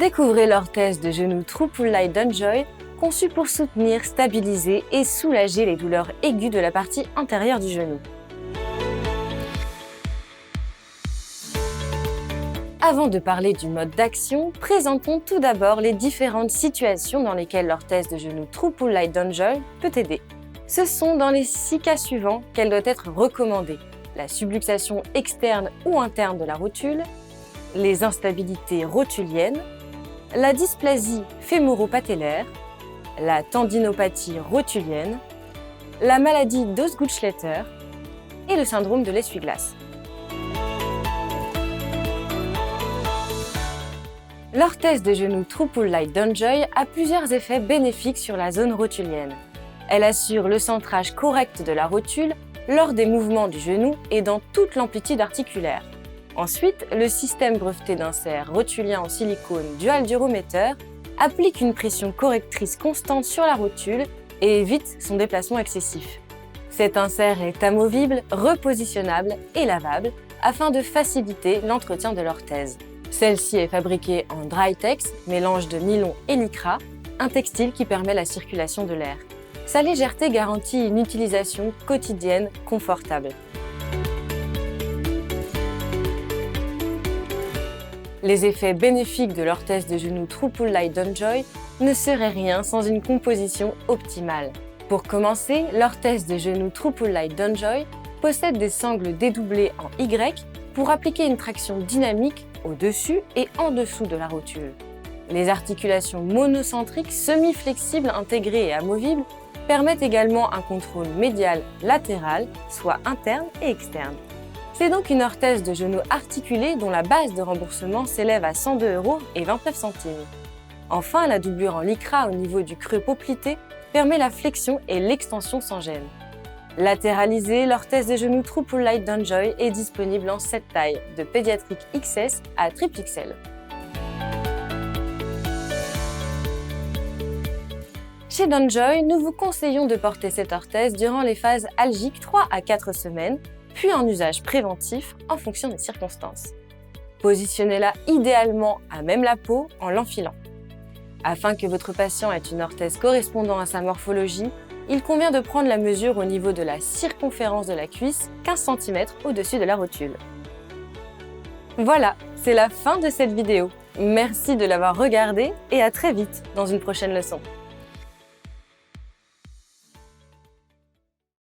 Découvrez l'orthèse de genou True Pull Light d'Enjoy, conçue pour soutenir, stabiliser et soulager les douleurs aiguës de la partie intérieure du genou. Avant de parler du mode d'action, présentons tout d'abord les différentes situations dans lesquelles l'orthèse de genou True Pull Light d'Enjoy peut aider. Ce sont dans les 6 cas suivants qu'elle doit être recommandée: la subluxation externe ou interne de la rotule, les instabilités rotuliennes, la dysplasie fémoro-patellaire, la tendinopathie rotulienne, la maladie d'Osgood-Schletter et le syndrome de l'essuie-glace. L'orthèse de genou True Pull Light d'Enjoy a plusieurs effets bénéfiques sur la zone rotulienne. Elle assure le centrage correct de la rotule lors des mouvements du genou et dans toute l'amplitude articulaire. Ensuite, le système breveté d'insert rotulien en silicone dual durometer applique une pression correctrice constante sur la rotule et évite son déplacement excessif. Cet insert est amovible, repositionnable et lavable afin de faciliter l'entretien de l'orthèse. Celle-ci est fabriquée en Drytex, mélange de nylon et lycra, un textile qui permet la circulation de l'air. Sa légèreté garantit une utilisation quotidienne confortable. Les effets bénéfiques de l'orthèse de genou True Pull Light d'Enjoy ne seraient rien sans une composition optimale. Pour commencer, l'orthèse de genou True Pull Light d'Enjoy possède des sangles dédoublées en Y pour appliquer une traction dynamique au-dessus et en dessous de la rotule. Les articulations monocentriques semi-flexibles, intégrées et amovibles permettent également un contrôle médial latéral, soit interne et externe. C'est donc une orthèse de genou articulée dont la base de remboursement s'élève à 102,29 €. Enfin, la doublure en lycra au niveau du creux poplité permet la flexion et l'extension sans gêne. Latéralisée, l'orthèse de genou True Pull Light d'Enjoy est disponible en 7 tailles, de pédiatrique XS à XXL. Chez d'Enjoy, nous vous conseillons de porter cette orthèse durant les phases algiques 3 à 4 semaines, puis en usage préventif en fonction des circonstances. Positionnez-la idéalement à même la peau en l'enfilant. Afin que votre patient ait une orthèse correspondant à sa morphologie, il convient de prendre la mesure au niveau de la circonférence de la cuisse, 15 cm au-dessus de la rotule. Voilà, c'est la fin de cette vidéo. Merci de l'avoir regardée et à très vite dans une prochaine leçon.